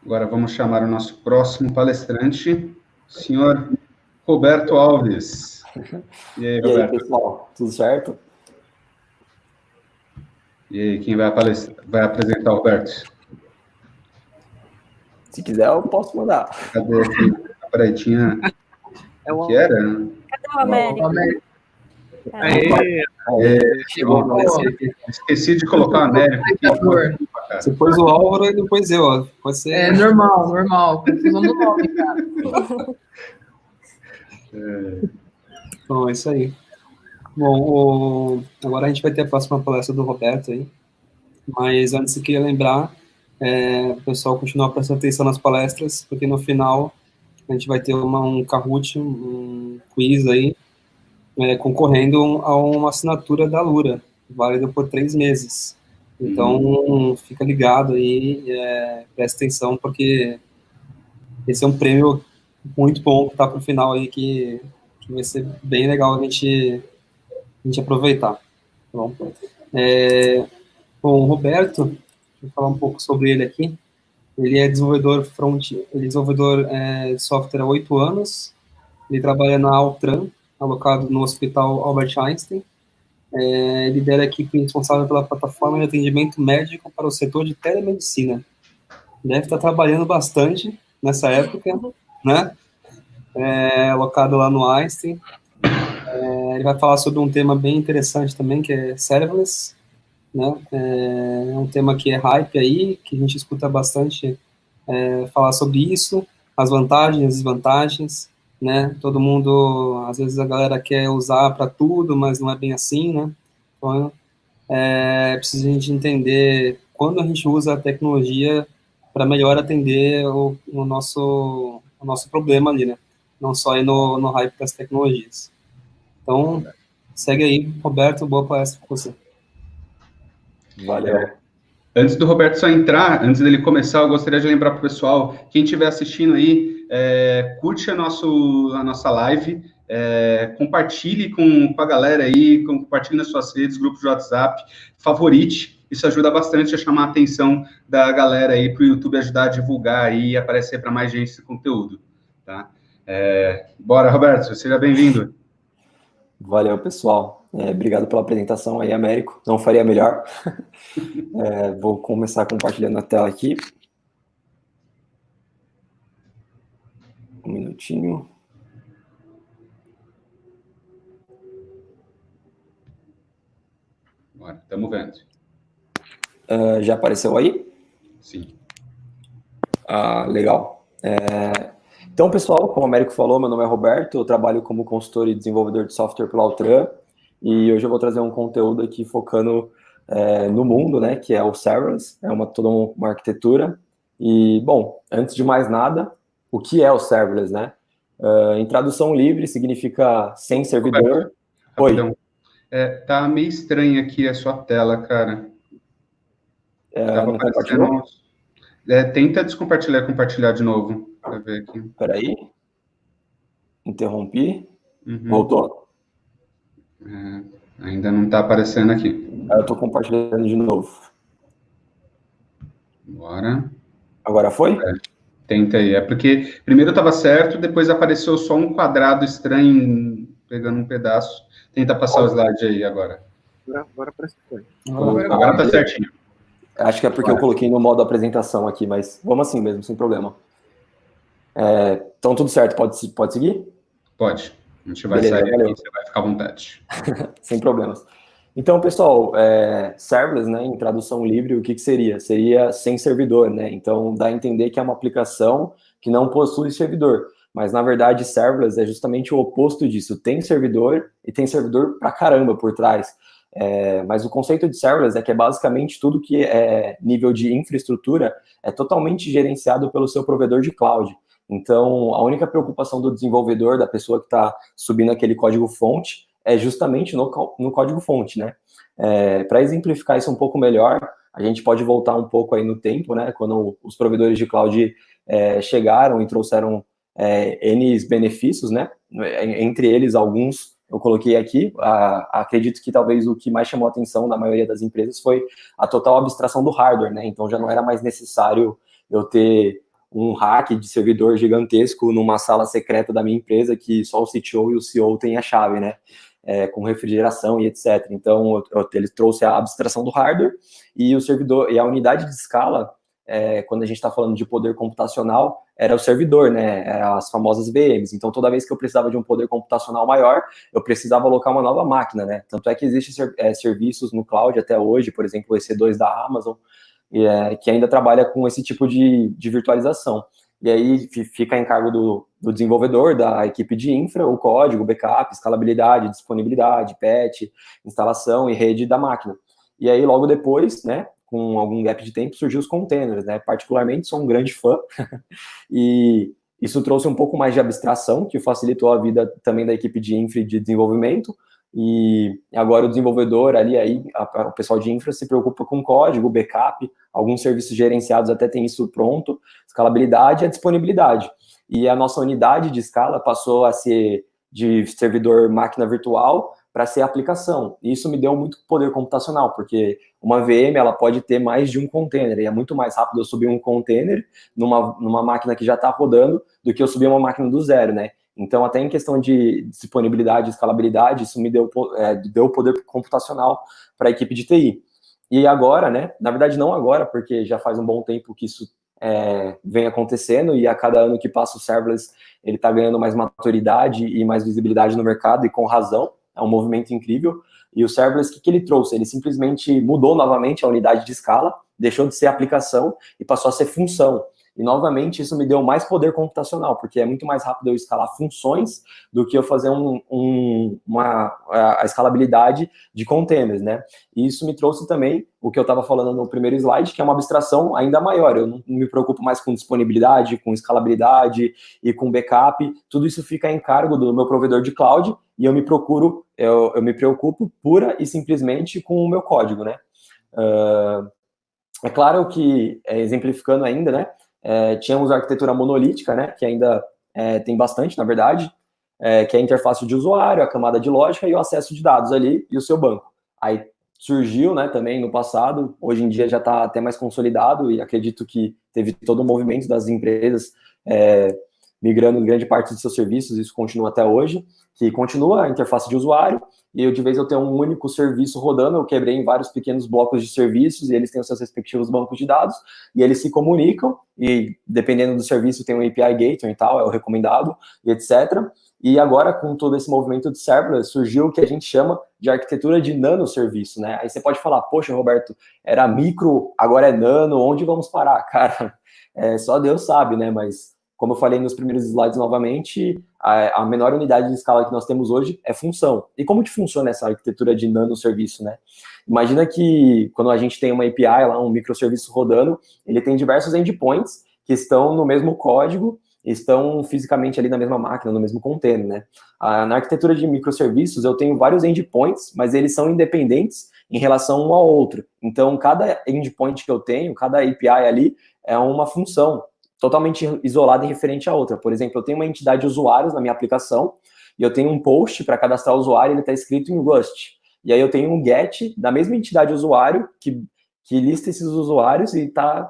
Agora vamos chamar o nosso próximo palestrante, senhor Roberto Alves. E aí, Roberto? E aí, Roberto? pessoal, tudo certo? E aí, quem vai apresentar o Roberto? Se quiser, eu posso mandar. Cadê aqui? Peraí, tinha... O que era? Cadê o Américo? Chegou. Esqueci de colocar o Américo aqui. Você pôs o Álvaro e depois eu, ó. Pode ser... É normal. Confusão do nome, cara. Bom, é isso aí. Bom, agora a gente vai ter a próxima palestra do Roberto aí. Mas antes eu queria lembrar o pessoal continuar prestando atenção nas palestras, porque no final a gente vai ter um Kahoot, um quiz aí, concorrendo a uma assinatura da Lura, válida por 3 meses. Então, fica ligado aí, presta atenção, porque esse é um prêmio muito bom que tá pro final aí, que vai ser bem legal a gente aproveitar. Tá bom? Bom, o Roberto, vou falar um pouco sobre ele aqui. Ele é desenvolvedor de software há 8 anos. Ele trabalha na Altran, alocado no Hospital Albert Einstein. Ele lidera a equipe responsável pela plataforma de atendimento médico para o setor de telemedicina. Deve estar trabalhando bastante nessa época, né? Alocado lá no Einstein. Ele vai falar sobre um tema bem interessante também, que é serverless, né? É um tema que é hype aí, que a gente escuta bastante falar sobre isso, as vantagens, as desvantagens, né? Todo mundo, às vezes a galera quer usar para tudo, mas não é bem assim, né? Então, precisa a gente entender quando a gente usa a tecnologia para melhor atender o nosso problema ali, né? Não só ir no hype das tecnologias. Então, segue aí, Roberto, boa palestra com você. Valeu. Antes do Roberto só entrar, antes dele começar, eu gostaria de lembrar para o pessoal, quem estiver assistindo aí, curte a nossa live, compartilhe com a galera aí, compartilhe nas suas redes, grupos de WhatsApp, favorite, isso ajuda bastante a chamar a atenção da galera aí para o YouTube ajudar a divulgar aí e aparecer para mais gente esse conteúdo, tá? Bora, Roberto, seja bem-vindo. Valeu, pessoal. Obrigado pela apresentação aí, Américo. Não faria melhor. Vou começar compartilhando a tela aqui. Um minutinho. Bora, estamos vendo. Já apareceu aí? Sim. Legal. Então, pessoal, como o Américo falou, meu nome é Roberto, eu trabalho como consultor e desenvolvedor de software pela Altran, e hoje eu vou trazer um conteúdo aqui focando no mundo, né, que é o serverless, toda uma arquitetura. E, bom, antes de mais nada, o que é o serverless, né? Em tradução livre, significa sem servidor. Rapidão. Tá meio estranha aqui a sua tela, cara. Não compartilhou? Tenta descompartilhar, compartilhar de novo, para ver aqui. Peraí. Interrompi. Voltou? Ainda não está aparecendo aqui. Eu estou compartilhando de novo. Bora. Agora foi? Tenta aí. É porque primeiro estava certo, depois apareceu só um quadrado estranho pegando um pedaço. Tenta passar o slide aí agora. Agora parece que foi. Agora está certinho. Acho que é porque eu coloquei no modo apresentação aqui, mas vamos assim mesmo, sem problema. Então, tudo certo, pode seguir? Pode. A gente vai sair aqui, você vai ficar à vontade. Sem problemas. Então, pessoal, serverless, né, em tradução livre, o que seria? Seria sem servidor, né? Então, dá a entender que é uma aplicação que não possui servidor. Mas, na verdade, serverless é justamente o oposto disso. Tem servidor e tem servidor pra caramba por trás. Mas o conceito de serverless é que é basicamente tudo que é nível de infraestrutura é totalmente gerenciado pelo seu provedor de cloud. Então, a única preocupação do desenvolvedor, da pessoa que está subindo aquele código-fonte, é justamente no código-fonte, né? Para exemplificar isso um pouco melhor, a gente pode voltar um pouco aí no tempo, né? Quando os provedores de cloud chegaram e trouxeram N benefícios, né? Entre eles, alguns eu coloquei aqui. Acredito que talvez o que mais chamou a atenção da maioria das empresas foi a total abstração do hardware, né? Então, já não era mais necessário eu ter um hack de servidor gigantesco numa sala secreta da minha empresa que só o CTO e o CEO têm a chave, né? Com refrigeração e etc. Então, ele trouxe a abstração do hardware e o servidor, e a unidade de escala, quando a gente está falando de poder computacional, era o servidor, né? As famosas VMs. Então, toda vez que eu precisava de um poder computacional maior, eu precisava alocar uma nova máquina, né? Tanto é que existem serviços no cloud até hoje, por exemplo, o EC2 da Amazon, que ainda trabalha com esse tipo de virtualização. E aí fica a encargo do desenvolvedor, da equipe de infra, o código, backup, escalabilidade, disponibilidade, patch, instalação e rede da máquina. E aí, logo depois, né, com algum gap de tempo, surgiu os containers, né? Particularmente, sou um grande fã. E isso trouxe um pouco mais de abstração, que facilitou a vida também da equipe de infra e de desenvolvimento. E agora o desenvolvedor ali, o pessoal de infra se preocupa com código, backup, alguns serviços gerenciados até tem isso pronto, escalabilidade e a disponibilidade. E a nossa unidade de escala passou a ser de servidor máquina virtual para ser aplicação. E isso me deu muito poder computacional, porque uma VM ela pode ter mais de um container, e é muito mais rápido eu subir um container numa máquina que já está rodando do que eu subir uma máquina do zero, né? Então, até em questão de disponibilidade e escalabilidade, isso me deu poder computacional para a equipe de TI. E agora, né, na verdade não agora, porque já faz um bom tempo que isso vem acontecendo, e a cada ano que passa o serverless, ele está ganhando mais maturidade e mais visibilidade no mercado, e com razão, é um movimento incrível. E o serverless, o que ele trouxe? Ele simplesmente mudou novamente a unidade de escala, deixou de ser aplicação e passou a ser função. E, novamente, isso me deu mais poder computacional, porque é muito mais rápido eu escalar funções do que eu fazer a escalabilidade de containers, né? E isso me trouxe também o que eu estava falando no primeiro slide, que é uma abstração ainda maior. Eu não me preocupo mais com disponibilidade, com escalabilidade e com backup. Tudo isso fica em cargo do meu provedor de cloud e eu me preocupo pura e simplesmente com o meu código, né? É claro que, exemplificando ainda, né? Tínhamos a arquitetura monolítica, né, que ainda tem bastante, na verdade, que é a interface de usuário, a camada de lógica e o acesso de dados ali e o seu banco. Aí surgiu, né, também no passado, hoje em dia já está até mais consolidado e acredito que teve todo um movimento das empresas migrando grande parte de seus serviços, isso continua até hoje, que continua a interface de usuário, e eu, de vez eu tenho um único serviço rodando, eu quebrei em vários pequenos blocos de serviços, e eles têm os seus respectivos bancos de dados, e eles se comunicam, e dependendo do serviço tem um API Gateway e tal, é o recomendado, e etc. E agora, com todo esse movimento de serverless, surgiu o que a gente chama de arquitetura de nanoserviço, né? Aí você pode falar, poxa, Roberto, era micro, agora é nano, onde vamos parar? Cara, só Deus sabe, né? Mas, como eu falei nos primeiros slides novamente, a menor unidade de escala que nós temos hoje é função. E como que funciona essa arquitetura de nanoserviço, né? Imagina que quando a gente tem uma API lá, um microserviço rodando, ele tem diversos endpoints que estão no mesmo código, estão fisicamente ali na mesma máquina, no mesmo container, né? Na arquitetura de microserviços, eu tenho vários endpoints, mas eles são independentes em relação um ao outro. Então, cada endpoint que eu tenho, cada API ali, é uma função totalmente isolada e referente à outra. Por exemplo, eu tenho uma entidade de usuários na minha aplicação, e eu tenho um post para cadastrar o usuário, ele está escrito em Rust. E aí eu tenho um get da mesma entidade de usuário, que lista esses usuários e está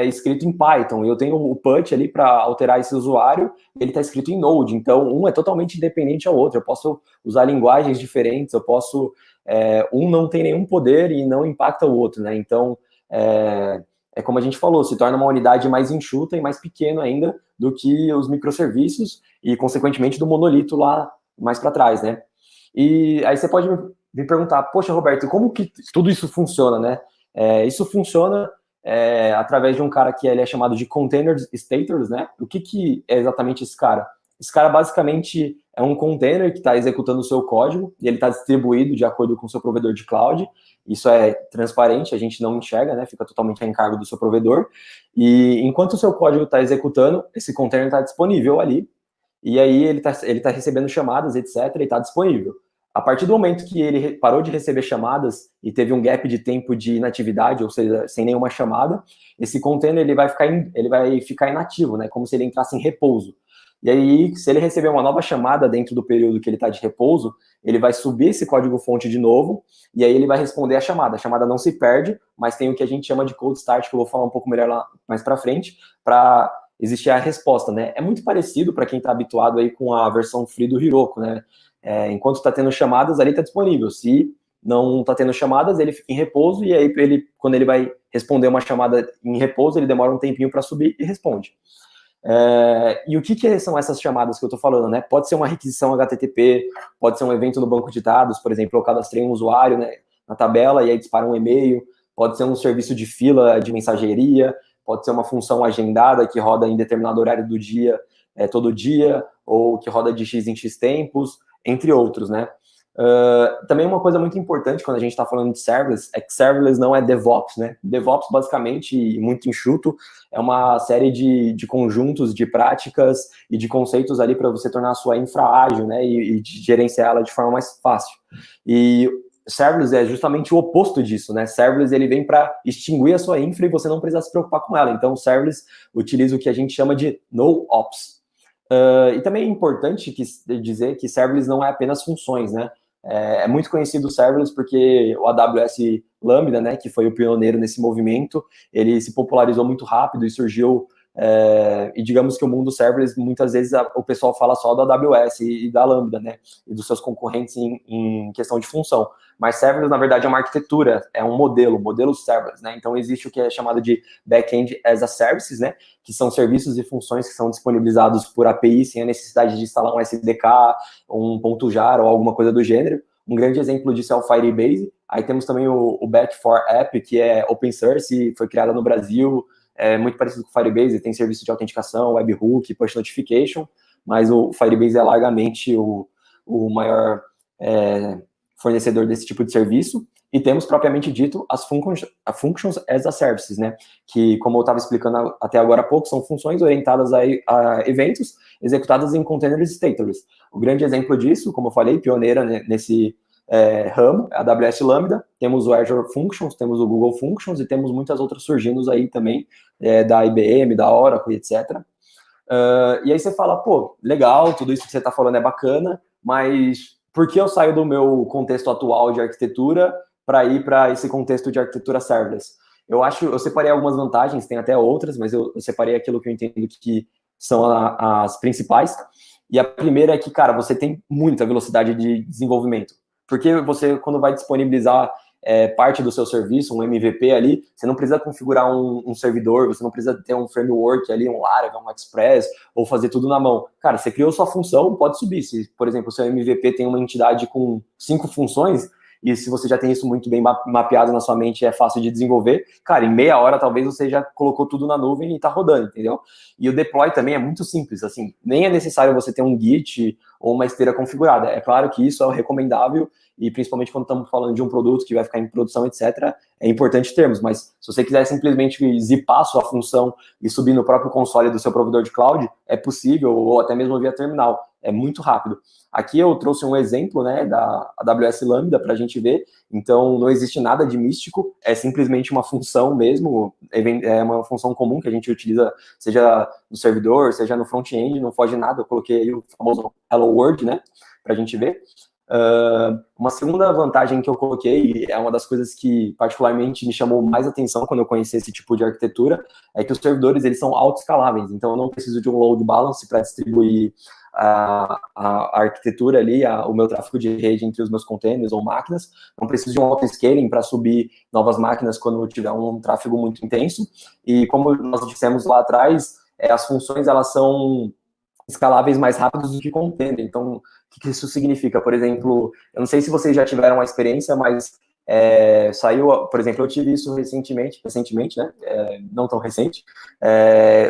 escrito em Python. Eu tenho o put ali para alterar esse usuário, ele está escrito em Node. Então, um é totalmente independente ao outro. Eu posso usar linguagens diferentes, um não tem nenhum poder e não impacta o outro, né? Então, como a gente falou, se torna uma unidade mais enxuta e mais pequena ainda do que os microserviços e, consequentemente, do monolito lá mais para trás, né? E aí você pode me perguntar, poxa, Roberto, como que tudo isso funciona, né? Isso funciona através de um cara que ele é chamado de Container Stators, né? O que é exatamente esse cara? Esse cara, basicamente, é um container que está executando o seu código e ele está distribuído de acordo com o seu provedor de cloud. Isso é transparente, a gente não enxerga, né? Fica totalmente a encargo do seu provedor. E enquanto o seu código está executando, esse container está disponível ali. E aí ele tá recebendo chamadas, etc. E está disponível. A partir do momento que ele parou de receber chamadas e teve um gap de tempo de inatividade, ou seja, sem nenhuma chamada, esse container ele vai ficar inativo, né? Como se ele entrasse em repouso. E aí, se ele receber uma nova chamada dentro do período que ele está de repouso, ele vai subir esse código-fonte de novo, e aí ele vai responder a chamada. A chamada não se perde, mas tem o que a gente chama de cold start, que eu vou falar um pouco melhor lá mais para frente, para existir a resposta, né? É muito parecido para quem está habituado aí com a versão free do Heroku, né? Enquanto está tendo chamadas, ali está disponível. Se não está tendo chamadas, ele fica em repouso, e aí quando ele vai responder uma chamada em repouso, ele demora um tempinho para subir e responde. E o que são essas chamadas que eu estou falando, né? Pode ser uma requisição HTTP, pode ser um evento no banco de dados, por exemplo, eu cadastrei um usuário, né, na tabela e aí dispara um e-mail, pode ser um serviço de fila de mensageria, pode ser uma função agendada que roda em determinado horário do dia, todo dia, ou que roda de X em X tempos, entre outros, né? Também uma coisa muito importante quando a gente está falando de serverless é que serverless não é DevOps, né? DevOps, basicamente, muito enxuto, é uma série de conjuntos, de práticas e de conceitos ali para você tornar a sua infra ágil, né? E de gerenciar ela de forma mais fácil. E serverless é justamente o oposto disso, né? Serverless, ele vem para extinguir a sua infra e você não precisa se preocupar com ela. Então, serverless utiliza o que a gente chama de NoOps. E também é importante dizer que serverless não é apenas funções, né? É muito conhecido o serverless porque o AWS Lambda, né, que foi o pioneiro nesse movimento, ele se popularizou muito rápido e surgiu, e digamos que o mundo serverless, muitas vezes o pessoal fala só do AWS e da Lambda, né, e dos seus concorrentes em questão de função. Mas serverless, na verdade, é uma arquitetura, é um modelo serverless, né, então existe o que é chamado de back-end as a services, né, que são serviços e funções que são disponibilizados por API sem a necessidade de instalar um SDK, um .jar ou alguma coisa do gênero. Um grande exemplo disso é o Firebase. Aí temos também o Back4 App, que é open source, foi criado no Brasil, é muito parecido com o Firebase, tem serviço de autenticação, webhook, push notification, mas o Firebase é largamente o maior fornecedor desse tipo de serviço. E temos, propriamente dito, as Functions as a Services, né? Que, como eu estava explicando até agora há pouco, são funções orientadas a eventos executadas em containers stateless. O grande exemplo disso, como eu falei, pioneira nesse ramo, é a AWS Lambda, temos o Azure Functions, temos o Google Functions e temos muitas outras surgindo aí também, da IBM, da Oracle, etc. E aí você fala, pô, legal, tudo isso que você está falando é bacana, mas por que eu saio do meu contexto atual de arquitetura para ir para esse contexto de arquitetura serverless? Eu separei algumas vantagens, tem até outras, mas eu separei aquilo que eu entendo que são as principais. E a primeira é que, cara, você tem muita velocidade de desenvolvimento. Porque você, quando vai disponibilizar parte do seu serviço, um MVP ali, você não precisa configurar um servidor, você não precisa ter um framework ali, um Laravel, um Express, ou fazer tudo na mão. Cara, você criou sua função, pode subir. Se, por exemplo, o seu MVP tem uma entidade com 5 funções, e se você já tem isso muito bem mapeado na sua mente, é fácil de desenvolver, cara, em meia hora talvez você já colocou tudo na nuvem e tá rodando, entendeu? E o deploy também é muito simples, assim, nem é necessário você ter um Git ou uma esteira configurada. É claro que isso é o recomendável, e principalmente quando estamos falando de um produto que vai ficar em produção, etc., é importante termos, mas se você quiser simplesmente zipar a sua função e subir no próprio console do seu provedor de cloud, é possível, ou até mesmo via terminal, é muito rápido. Aqui eu trouxe um exemplo, né, da AWS Lambda para a gente ver, então não existe nada de místico, é simplesmente uma função mesmo, é uma função comum que a gente utiliza, seja no servidor, seja no front-end, não foge nada, eu coloquei aí o famoso Hello World, né, para a gente ver. Uma segunda vantagem que eu coloquei, é uma das coisas que particularmente me chamou mais atenção quando eu conheci esse tipo de arquitetura, é que os servidores eles são autoescaláveis, então eu não preciso de um load balance para distribuir a arquitetura ali, o meu tráfego de rede entre os meus containers ou máquinas, não preciso de um auto-scaling para subir novas máquinas quando eu tiver um tráfego muito intenso, e como nós dissemos lá atrás, as funções elas são escaláveis mais rápidos do que container. Então, o que isso significa? Por exemplo, eu não sei se vocês já tiveram uma experiência, mas saiu, por exemplo, eu tive isso recentemente, né? Não tão recente,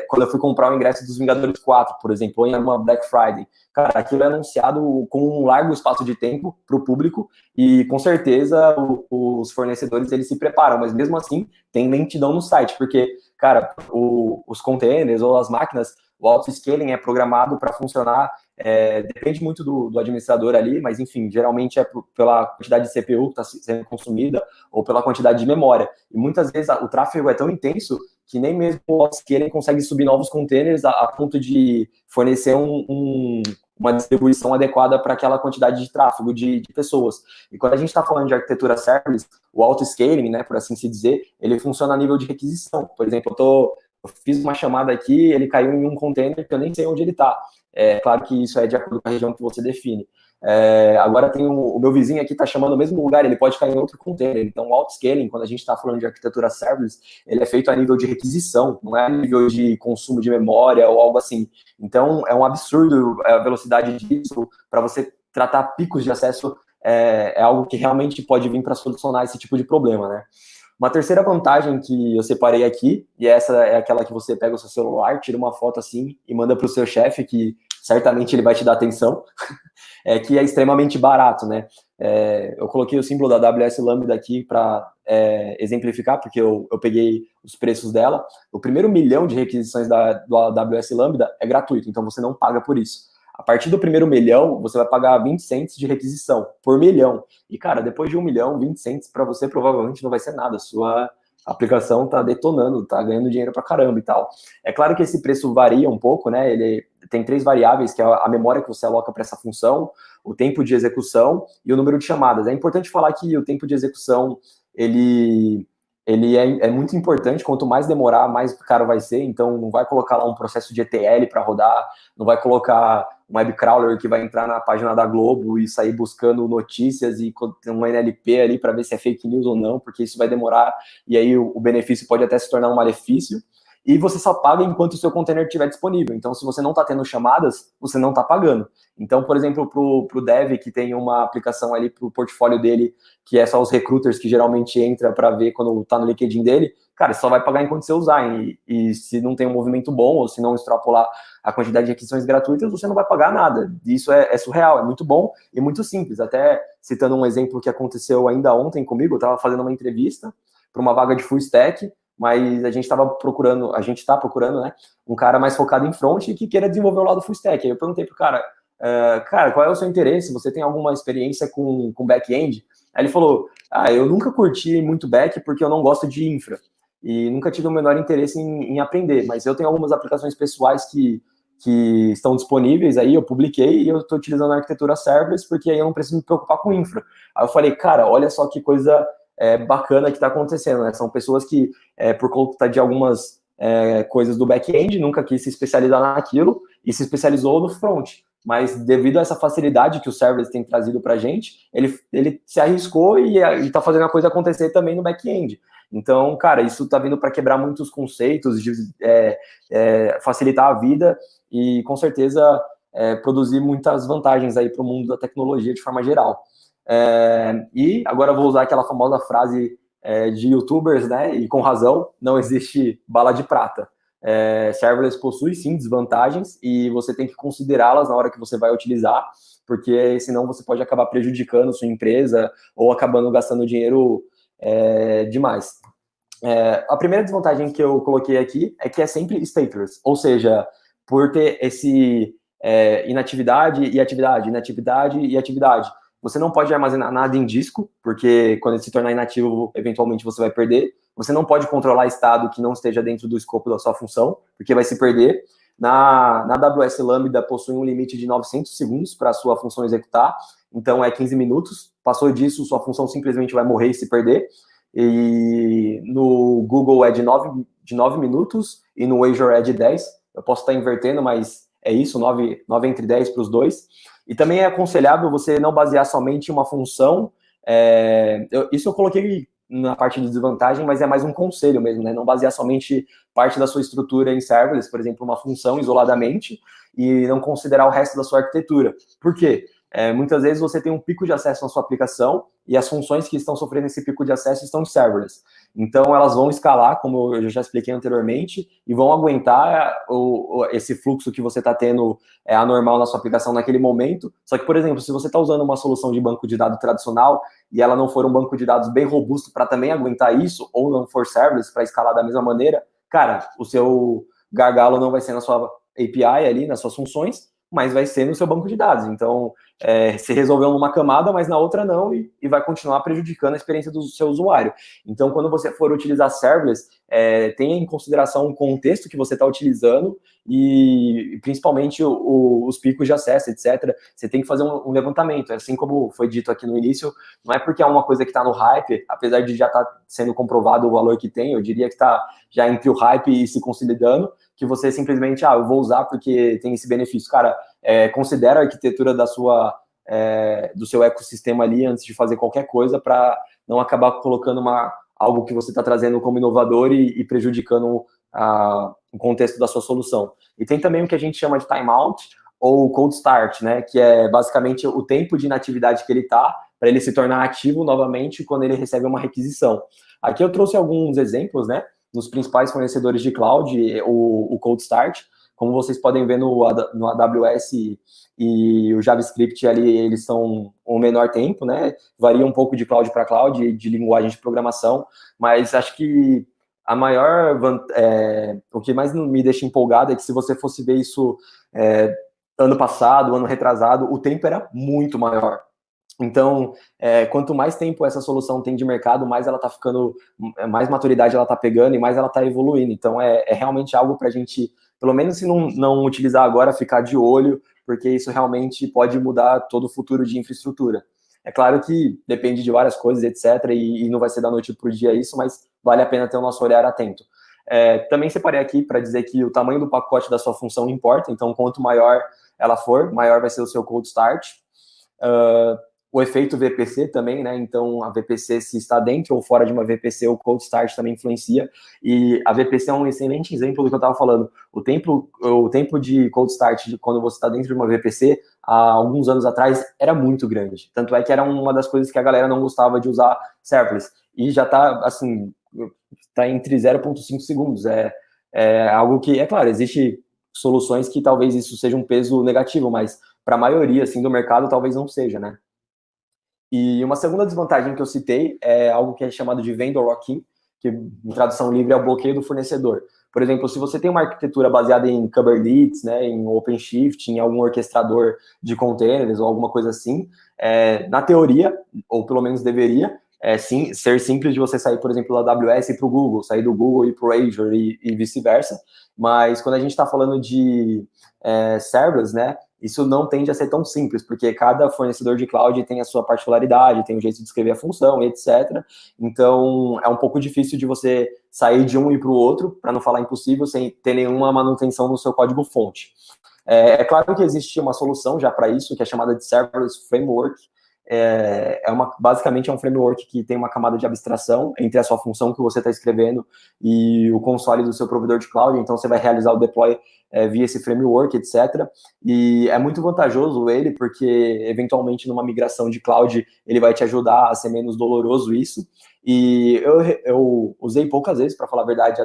quando eu fui comprar o ingresso dos Vingadores 4, por exemplo, em uma Black Friday. Cara, aquilo é anunciado com um largo espaço de tempo para o público e, com certeza, os fornecedores, eles se preparam, mas mesmo assim, tem lentidão no site, porque, cara, os containers ou as máquinas, o auto-scaling é programado para funcionar, depende muito do administrador ali, mas enfim, geralmente é pela quantidade de CPU que está sendo consumida ou pela quantidade de memória. E muitas vezes o tráfego é tão intenso que nem mesmo o auto-scaling consegue subir novos containers a ponto de fornecer uma distribuição adequada para aquela quantidade de tráfego de pessoas. E quando a gente está falando de arquitetura serverless, o auto-scaling, né, por assim se dizer, ele funciona a nível de requisição. Por exemplo, eu fiz uma chamada aqui, ele caiu em um container que eu nem sei onde ele está. É claro que isso é de acordo com a região que você define. Agora tem o meu vizinho aqui está chamando o mesmo lugar, ele pode cair em outro container. Então, o auto-scaling, quando a gente está falando de arquitetura serverless, ele é feito a nível de requisição, não é a nível de consumo de memória ou algo assim. Então, é um absurdo a velocidade disso. Para você tratar picos de acesso, é algo que realmente pode vir para solucionar esse tipo de problema, né? Uma terceira vantagem que eu separei aqui, e essa é aquela que você pega o seu celular, tira uma foto assim e manda para o seu chefe, que certamente ele vai te dar atenção, que é extremamente barato, né? Eu coloquei o símbolo da AWS Lambda aqui para exemplificar, porque eu peguei os preços dela. O primeiro 1 milhão de requisições do AWS Lambda é gratuito, então você não paga por isso. A partir do primeiro 1 milhão, você vai pagar 20 cents de requisição por milhão. E, cara, depois de 1 milhão, 20 cents para você provavelmente não vai ser nada. Sua aplicação tá detonando, tá ganhando dinheiro pra caramba e tal. É claro que esse preço varia um pouco, né? Ele tem 3 variáveis, que é a memória que você aloca para essa função, o tempo de execução e o número de chamadas. É importante falar que o tempo de execução, ele é muito importante. Quanto mais demorar, mais caro vai ser. Então, não vai colocar lá um processo de ETL para rodar, não vai colocar um web crawler que vai entrar na página da Globo e sair buscando notícias e um NLP ali para ver se é fake news ou não, porque isso vai demorar e aí o benefício pode até se tornar um malefício. E você só paga enquanto o seu container estiver disponível. Então, se você não está tendo chamadas, você não está pagando. Então, por exemplo, para o dev que tem uma aplicação ali para o portfólio dele, que é só os recruiters que geralmente entra para ver quando está no LinkedIn dele, cara, você só vai pagar enquanto você usar. E se não tem um movimento bom, ou se não extrapolar a quantidade de requisições gratuitas, você não vai pagar nada. Isso é surreal, é muito bom e muito simples. Até citando um exemplo que aconteceu ainda ontem comigo, eu estava fazendo uma entrevista para uma vaga de full stack, mas a gente está procurando, né, um cara mais focado em front e que queira desenvolver o lado full stack. Aí eu perguntei pro cara, qual é o seu interesse? Você tem alguma experiência com back-end? Aí ele falou, eu nunca curti muito back porque eu não gosto de infra e nunca tive o menor interesse em aprender, mas eu tenho algumas aplicações pessoais que estão disponíveis aí, eu publiquei e eu estou utilizando a arquitetura serverless porque aí eu não preciso me preocupar com infra. Aí eu falei, cara, olha só que coisa bacana que está acontecendo, né? São pessoas que, por conta de algumas coisas do back-end, nunca quis se especializar naquilo e se especializou no front. Mas devido a essa facilidade que o serverless tem trazido para a gente, ele se arriscou e está fazendo a coisa acontecer também no back-end. Então, cara, isso está vindo para quebrar muitos conceitos, de facilitar a vida e, com certeza, produzir muitas vantagens aí para o mundo da tecnologia de forma geral. E agora eu vou usar aquela famosa frase de youtubers, né? E com razão, não existe bala de prata. Serverless possui sim desvantagens e você tem que considerá-las na hora que você vai utilizar, porque senão você pode acabar prejudicando sua empresa ou acabando gastando dinheiro demais. A primeira desvantagem que eu coloquei aqui é que é sempre stateless, ou seja, por ter esse inatividade e atividade, inatividade e atividade. Você não pode armazenar nada em disco, porque quando ele se tornar inativo, eventualmente você vai perder. Você não pode controlar estado que não esteja dentro do escopo da sua função, porque vai se perder. Na AWS Lambda possui um limite de 900 segundos para a sua função executar, então é 15 minutos. Passou disso, sua função simplesmente vai morrer e se perder. E no Google é de 9 minutos e no Azure é de 10. Eu posso estar invertendo, mas é isso, 9 entre 10 para os dois. E também é aconselhável você não basear somente em uma função. Isso eu coloquei na parte de desvantagem, mas é mais um conselho mesmo, né? Não basear somente parte da sua estrutura em serverless, por exemplo, uma função isoladamente, e não considerar o resto da sua arquitetura. Por quê? Muitas vezes você tem um pico de acesso na sua aplicação e as funções que estão sofrendo esse pico de acesso estão em serverless. Então, elas vão escalar, como eu já expliquei anteriormente, e vão aguentar esse fluxo que você está tendo anormal na sua aplicação naquele momento. Só que, por exemplo, se você está usando uma solução de banco de dados tradicional e ela não for um banco de dados bem robusto para também aguentar isso, ou não for serverless para escalar da mesma maneira, cara, o seu gargalo não vai ser na sua API ali, nas suas funções, mas vai ser no seu banco de dados. Então, se resolveu numa camada, mas na outra não, e vai continuar prejudicando a experiência do seu usuário. Então, quando você for utilizar serverless, tenha em consideração o contexto que você está utilizando e principalmente os picos de acesso, etc. Você tem que fazer um levantamento. Assim como foi dito aqui no início, não é porque é uma coisa que está no hype, apesar de já estar sendo comprovado o valor que tem, eu diria que está já entre o hype e se consolidando, que você simplesmente, eu vou usar porque tem esse benefício. Cara, considera a arquitetura do seu ecossistema ali antes de fazer qualquer coisa para não acabar colocando algo que você está trazendo como inovador e prejudicando o contexto da sua solução. E tem também o que a gente chama de timeout ou cold start, né, que é basicamente o tempo de inatividade que ele está para ele se tornar ativo novamente quando ele recebe uma requisição. Aqui eu trouxe alguns exemplos, né, nos principais fornecedores de cloud, o cold start. Como vocês podem ver no AWS e o JavaScript ali, eles são o menor tempo, né? Varia um pouco de cloud para cloud, de linguagem de programação, mas acho que o que mais me deixa empolgado é que se você fosse ver isso ano passado, ano retrasado, o tempo era muito maior. Então, quanto mais tempo essa solução tem de mercado, mais ela está ficando, mais maturidade ela está pegando e mais ela está evoluindo. Então, é realmente algo para a gente, pelo menos se não utilizar agora, ficar de olho, porque isso realmente pode mudar todo o futuro de infraestrutura. É claro que depende de várias coisas, etc., e não vai ser da noite para o dia isso, mas vale a pena ter o nosso olhar atento. Também separei aqui para dizer que o tamanho do pacote da sua função importa, então quanto maior ela for, maior vai ser o seu cold start. O efeito VPC também, né? Então, a VPC, se está dentro ou fora de uma VPC, o cold start também influencia. E a VPC é um excelente exemplo do que eu estava falando. O tempo de cold start, quando você está dentro de uma VPC, há alguns anos atrás, era muito grande. Tanto é que era uma das coisas que a galera não gostava de usar serverless. E já está, assim, está entre 0,5 segundos. É algo que, é claro, existe soluções que talvez isso seja um peso negativo, mas para a maioria, assim, do mercado, talvez não seja, né? E uma segunda desvantagem que eu citei é algo que é chamado de vendor lock-in, que em tradução livre é o bloqueio do fornecedor. Por exemplo, se você tem uma arquitetura baseada em Kubernetes, né, em OpenShift, em algum orquestrador de containers ou alguma coisa assim, na teoria, ou pelo menos deveria, ser simples de você sair, por exemplo, da AWS para o Google, sair do Google e para o Azure e vice-versa. Mas quando a gente está falando de serverless, né, isso não tende a ser tão simples, porque cada fornecedor de cloud tem a sua particularidade, tem um jeito de escrever a função, etc. Então, é um pouco difícil de você sair de um e para o outro, para não falar impossível, sem ter nenhuma manutenção no seu código-fonte. Claro que existe uma solução já para isso, que é chamada de Serverless Framework. Basicamente é um framework que tem uma camada de abstração entre a sua função que você está escrevendo e o console do seu provedor de cloud, então você vai realizar o deploy via esse framework, etc. E é muito vantajoso ele, porque eventualmente numa migração de cloud ele vai te ajudar a ser menos doloroso isso. E eu usei poucas vezes, para falar a verdade,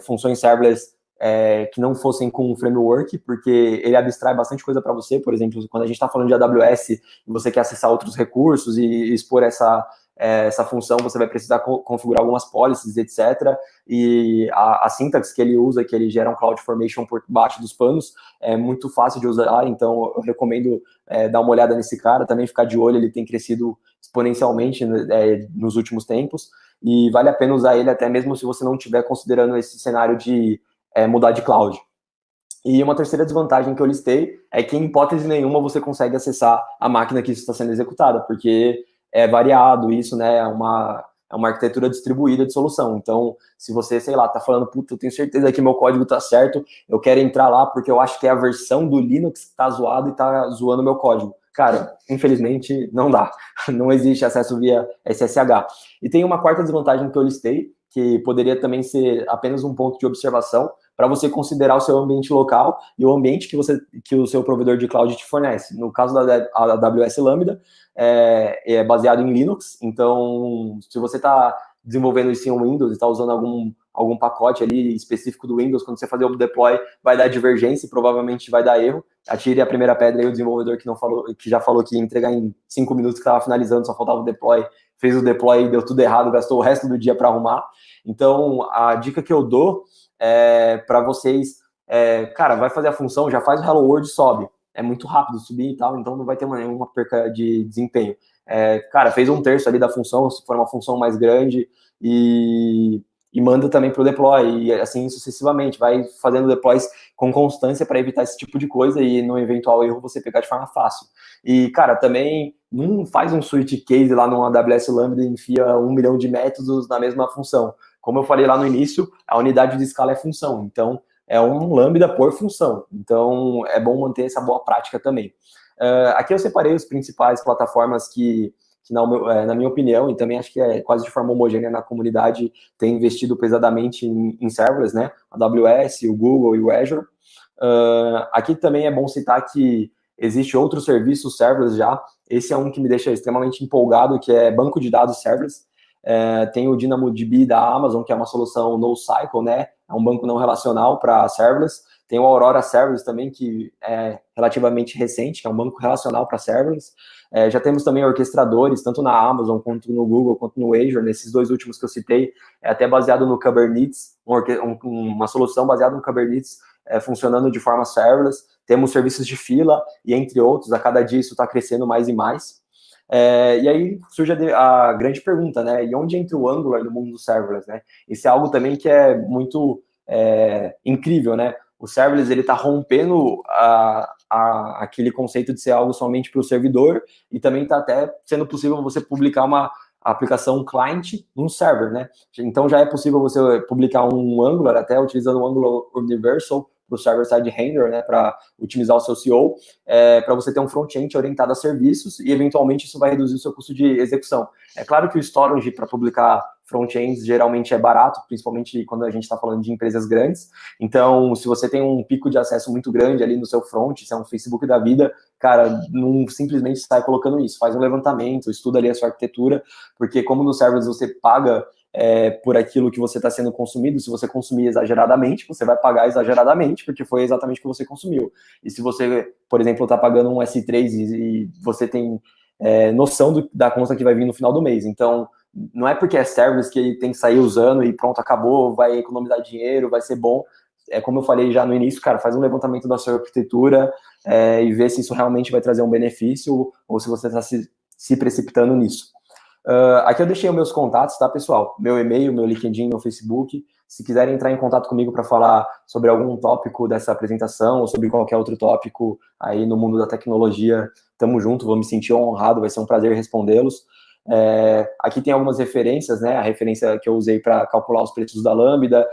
funções serverless que não fossem com um framework, porque ele abstrai bastante coisa para você. Por exemplo, quando a gente está falando de AWS e você quer acessar outros recursos e expor essa função, você vai precisar configurar algumas policies, etc. E a sintaxe que ele usa, que ele gera um CloudFormation por baixo dos panos, é muito fácil de usar, então eu recomendo dar uma olhada nesse cara, também ficar de olho, ele tem crescido exponencialmente nos últimos tempos, e vale a pena usar ele até mesmo se você não estiver considerando esse cenário de mudar de cloud. E uma terceira desvantagem que eu listei é que, em hipótese nenhuma, você consegue acessar a máquina que isso está sendo executada, porque é variado isso, né? É uma arquitetura distribuída de solução. Então, se você, sei lá, tá falando, puta, eu tenho certeza que meu código tá certo, eu quero entrar lá porque eu acho que é a versão do Linux que tá zoado e tá zoando meu código. Cara, infelizmente, não dá. Não existe acesso via SSH. E tem uma quarta desvantagem que eu listei, que poderia também ser apenas um ponto de observação para você considerar o seu ambiente local e o ambiente que o seu provedor de cloud te fornece. No caso da AWS Lambda, é baseado em Linux, então se você está desenvolvendo isso em Windows e está usando algum pacote ali específico do Windows, quando você fazer o deploy, vai dar divergência e provavelmente vai dar erro. Atire a primeira pedra aí, o desenvolvedor que já falou que ia entregar em 5 minutos que estava finalizando, só faltava o deploy, fez o deploy, deu tudo errado, gastou o resto do dia para arrumar. Então, a dica que eu dou para vocês cara, vai fazer a função, já faz o Hello World, sobe. é muito rápido subir e tal, então não vai ter nenhuma perca de desempenho. Cara, fez 1/3 ali da função, se for uma função mais grande, e manda também para o deploy, e assim sucessivamente, vai fazendo deploys com constância para evitar esse tipo de coisa e no eventual erro você pegar de forma fácil. E, cara, também não faz um switch case lá no AWS Lambda e enfia 1 milhão de métodos na mesma função. Como eu falei lá no início, a unidade de escala é função, então é um Lambda por função. Então é bom manter essa boa prática também. Aqui eu separei os principais plataformas que na minha opinião, e também acho que é quase de forma homogênea na comunidade, tem investido pesadamente em serverless, né? A AWS, o Google e o Azure. Aqui também é bom citar que existe outros serviços serverless já. Esse é um que me deixa extremamente empolgado, que é banco de dados serverless. Tem o DynamoDB da Amazon, que é uma solução NoSQL, né? É um banco não relacional para serverless. Tem o Aurora Serverless também, que é relativamente recente, que é um banco relacional para serverless. Já temos também orquestradores, tanto na Amazon, quanto no Google, quanto no Azure. Nesses dois últimos que eu citei, é até baseado no Kubernetes, uma solução baseada no Kubernetes, funcionando de forma serverless. Temos serviços de fila, e entre outros, a cada dia isso está crescendo mais e mais. E aí surge a grande pergunta, né? E onde entra o Angular no mundo do serverless, né? Isso é algo também que é muito incrível, né? O serverless, ele está rompendo aquele conceito de ser algo somente para o servidor, e também está até sendo possível você publicar uma aplicação client num server, né? Então já é possível você publicar um Angular, até utilizando o Angular Universal para o server-side render, né, para otimizar o seu CO, para você ter um front-end orientado a serviços, e eventualmente isso vai reduzir o seu custo de execução. É claro que o storage para publicar front-ends geralmente é barato, principalmente quando a gente está falando de empresas grandes. Então, se você tem um pico de acesso muito grande ali no seu front, se é um Facebook da vida, cara, não simplesmente sai colocando isso. Faz um levantamento, estuda ali a sua arquitetura, porque como no serverless você paga por aquilo que você está sendo consumido, se você consumir exageradamente, você vai pagar exageradamente, porque foi exatamente o que você consumiu. E se você, por exemplo, está pagando um S3 e você tem noção da conta que vai vir no final do mês. Então, não é porque é serverless que ele tem que sair usando e pronto, acabou, vai economizar dinheiro, vai ser bom. Como eu falei já no início, cara, faz um levantamento da sua arquitetura e vê se isso realmente vai trazer um benefício ou se você está se precipitando nisso. Aqui eu deixei os meus contatos, tá, pessoal? Meu e-mail, meu LinkedIn, meu Facebook. Se quiserem entrar em contato comigo para falar sobre algum tópico dessa apresentação ou sobre qualquer outro tópico aí no mundo da tecnologia, tamo junto, vou me sentir honrado, vai ser um prazer respondê-los. Aqui tem algumas referências, né? A referência que eu usei para calcular os preços da Lambda,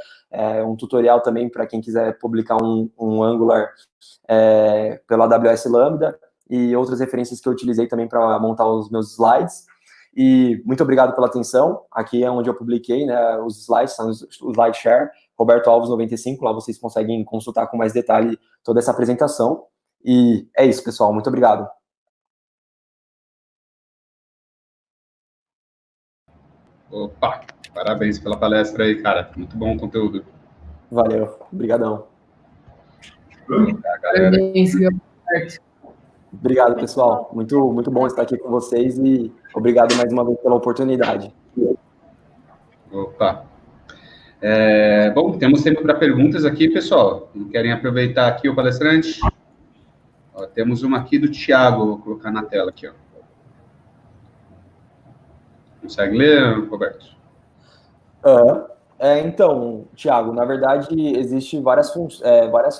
um tutorial também para quem quiser publicar um Angular pela AWS Lambda, e outras referências que eu utilizei também para montar os meus slides. E muito obrigado pela atenção. Aqui é onde eu publiquei, né, os slides, são os SlideShare, Roberto Alves 95, lá vocês conseguem consultar com mais detalhe toda essa apresentação. E é isso, pessoal. Muito obrigado. Opa, parabéns pela palestra aí, cara. Muito bom o conteúdo. Valeu, obrigadão. Parabéns, Roberto. Obrigado, pessoal. Muito, muito bom estar aqui com vocês e obrigado mais uma vez pela oportunidade. Opa. Bom, temos tempo para perguntas aqui, pessoal. Querem aproveitar aqui o palestrante? Ó, temos uma aqui do Thiago, vou colocar na tela aqui, ó. Consegue ler, Roberto? Então, Thiago, na verdade, existe várias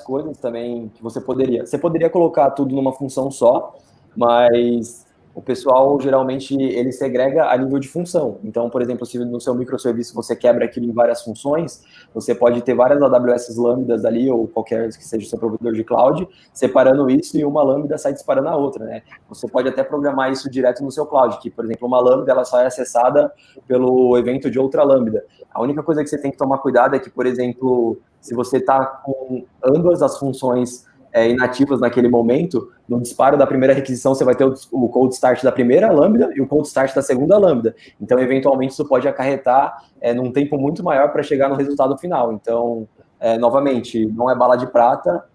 coisas também que você poderia colocar tudo numa função só, mas o pessoal geralmente ele segrega a nível de função. Então, por exemplo, se no seu microserviço você quebra aquilo em várias funções, você pode ter várias AWS lambdas ali, ou qualquer que seja o seu provedor de cloud, separando isso, e uma lambda sai disparando a outra, né? Você pode até programar isso direto no seu cloud, que, por exemplo, uma lambda ela só é acessada pelo evento de outra lambda. A única coisa que você tem que tomar cuidado é que, por exemplo, se você está com ambas as funções inativas naquele momento, no disparo da primeira requisição você vai ter o cold start da primeira lambda e o cold start da segunda lambda. Então, eventualmente, isso pode acarretar num tempo muito maior para chegar no resultado final. Então, novamente, não é bala de prata,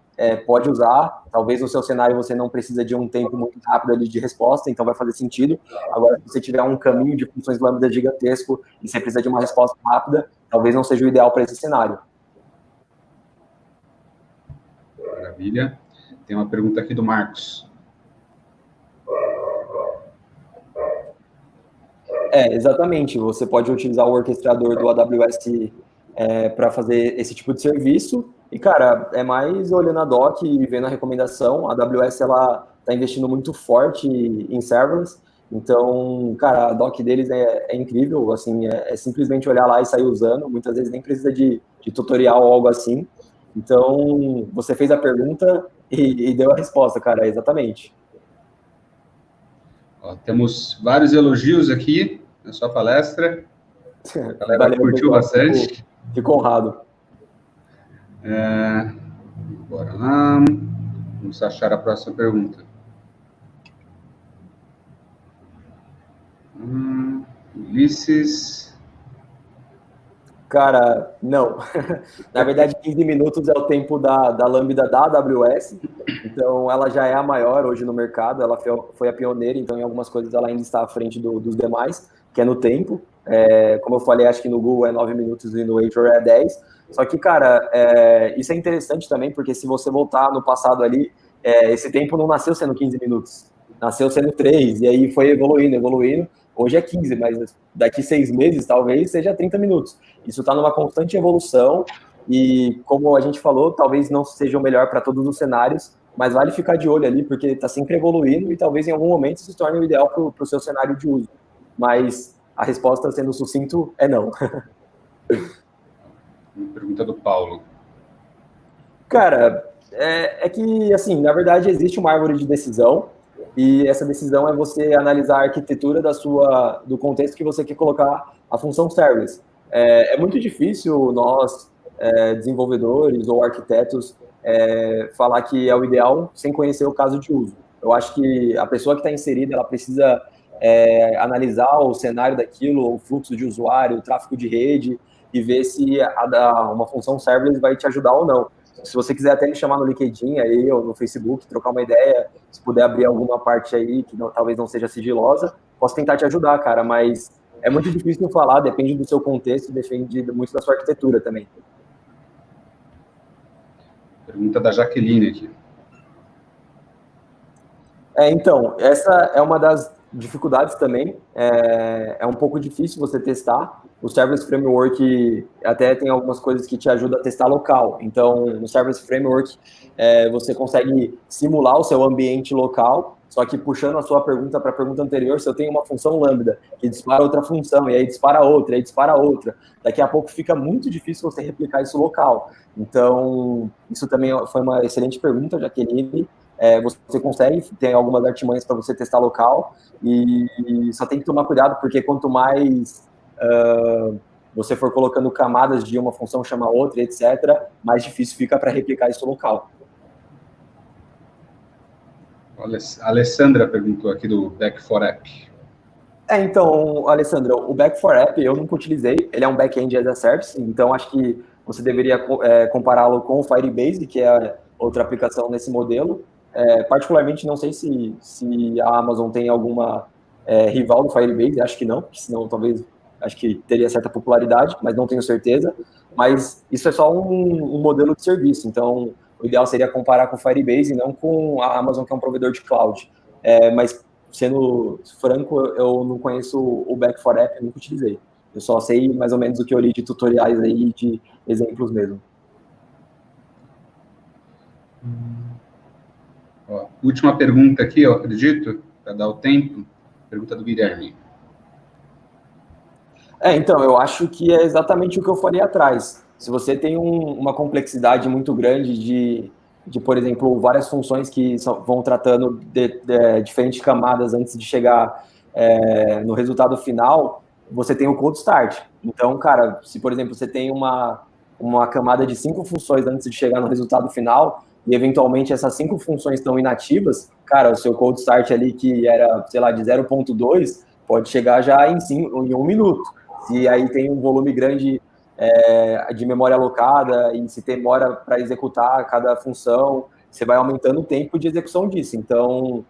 pode usar. Talvez no seu cenário você não precisa de um tempo muito rápido ali de resposta, então vai fazer sentido. Agora, se você tiver um caminho de funções lambda gigantesco e você precisa de uma resposta rápida, talvez não seja o ideal para esse cenário. Maravilha. Tem uma pergunta aqui do Marcos. Exatamente. Você pode utilizar o orquestrador do AWS para fazer esse tipo de serviço. E, cara, é mais olhando a doc e vendo a recomendação. A AWS, ela está investindo muito forte em serverless. Então, cara, a doc deles é incrível. Assim, é simplesmente olhar lá e sair usando. Muitas vezes nem precisa de tutorial ou algo assim. Então, você fez a pergunta e deu a resposta, cara, exatamente. Ó, temos vários elogios aqui na sua palestra. A galera Valeu, curtiu bastante. Fico honrado. Bora lá. Vamos achar a próxima pergunta. Ulisses. Cara, não. Na verdade, 15 minutos é o tempo da Lambda da AWS. Então, ela já é a maior hoje no mercado. Ela foi a pioneira, então, em algumas coisas ela ainda está à frente dos demais, que é no tempo. Como eu falei, acho que no Google é 9 minutos e no Azure é 10. Só que, cara, isso é interessante também, porque se você voltar no passado ali, esse tempo não nasceu sendo 15 minutos. Nasceu sendo 3, e aí foi evoluindo. Hoje é 15, mas daqui 6 meses, talvez, seja 30 minutos. Isso está numa constante evolução e, como a gente falou, talvez não seja o melhor para todos os cenários, mas vale ficar de olho ali, porque está sempre evoluindo e talvez em algum momento se torne o ideal para o seu cenário de uso. Mas a resposta, sendo sucinto, é não. Uma pergunta do Paulo. Cara, é que, assim, na verdade, existe uma árvore de decisão, e essa decisão é você analisar a arquitetura do contexto que você quer colocar a função serverless. É muito difícil nós, desenvolvedores ou arquitetos, falar que é o ideal sem conhecer o caso de uso. Eu acho que a pessoa que está inserida, ela precisa analisar o cenário daquilo, o fluxo de usuário, o tráfego de rede, e ver se uma função serverless vai te ajudar ou não. Se você quiser até me chamar no LinkedIn aí, ou no Facebook, trocar uma ideia, se puder abrir alguma parte aí que talvez não seja sigilosa, posso tentar te ajudar, cara, mas é muito difícil falar, depende do seu contexto, depende muito da sua arquitetura também. Pergunta da Jaqueline aqui. Então, essa é uma das dificuldades também. É um pouco difícil você testar. O Serverless Framework até tem algumas coisas que te ajudam a testar local. Então, no Serverless Framework, você consegue simular o seu ambiente local, só que puxando a sua pergunta para a pergunta anterior, se eu tenho uma função lambda que dispara outra função, e aí dispara outra, e aí dispara outra, daqui a pouco fica muito difícil você replicar isso local. Então, isso também foi uma excelente pergunta, Jaqueline. Você consegue, tem algumas artimanhas para você testar local, e só tem que tomar cuidado, porque quanto mais você for colocando camadas de uma função chama outra, etc., mais difícil fica para replicar isso local. A Alessandra perguntou aqui do Back4App. Então, Alessandra, o Back4App eu nunca utilizei, ele é um back-end as a service, então acho que você deveria compará-lo com o Firebase, que é outra aplicação nesse modelo. Particularmente, não sei se a Amazon tem alguma rival do Firebase, acho que não, senão talvez, acho que teria certa popularidade, mas não tenho certeza. Mas isso é só um modelo de serviço, então o ideal seria comparar com o Firebase e não com a Amazon, que é um provedor de cloud. Mas, sendo franco, eu não conheço o Back4App, eu nunca utilizei. Eu só sei mais ou menos o que eu li de tutoriais aí, de exemplos mesmo. Ó, última pergunta aqui, eu acredito, para dar o tempo. Pergunta do Guilherme. Então, eu acho que é exatamente o que eu falei atrás. Se você tem uma complexidade muito grande de, por exemplo, várias funções que vão tratando de diferentes camadas antes de chegar no resultado final, você tem o cold start. Então, cara, se, por exemplo, você tem uma camada de 5 funções antes de chegar no resultado final, e eventualmente essas 5 funções estão inativas, cara, o seu cold start ali, que era, sei lá, de 0.2, pode chegar já em 1 minuto. Se aí tem um volume grande de memória alocada e se demora para executar cada função, você vai aumentando o tempo de execução disso. Então,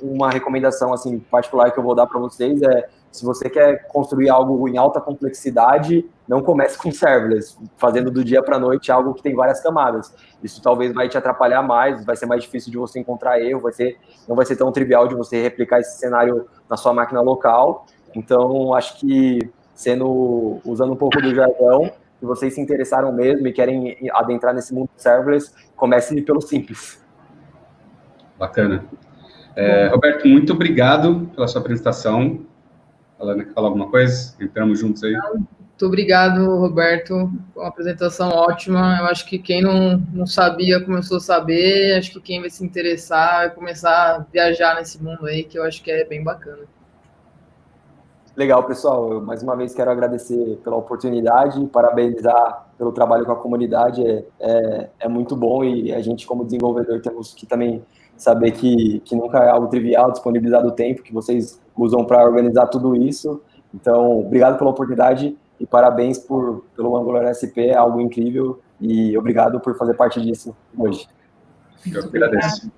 uma recomendação assim particular que eu vou dar para vocês é se você quer construir algo em alta complexidade, não comece com serverless, fazendo do dia para a noite algo que tem várias camadas. Isso talvez vai te atrapalhar mais, vai ser mais difícil de você encontrar erro, não vai ser tão trivial de você replicar esse cenário na sua máquina local. Então, acho que usando um pouco do jargão, se vocês se interessaram mesmo e querem adentrar nesse mundo serverless, comece pelo simples. Bacana. Roberto, muito obrigado pela sua apresentação. Alana, quer falar alguma coisa? Entramos juntos aí. Muito obrigado, Roberto. Uma apresentação ótima. Eu acho que quem não sabia começou a saber. Acho que quem vai se interessar vai começar a viajar nesse mundo aí, que eu acho que é bem bacana. Legal, pessoal. Eu, mais uma vez, quero agradecer pela oportunidade, parabenizar pelo trabalho com a comunidade. É muito bom e a gente, como desenvolvedor, temos que também saber que nunca é algo trivial disponibilizar o tempo que vocês usam para organizar tudo isso. Então, obrigado pela oportunidade e parabéns pelo Angular SP, é algo incrível, e obrigado por fazer parte disso hoje. Eu que agradeço.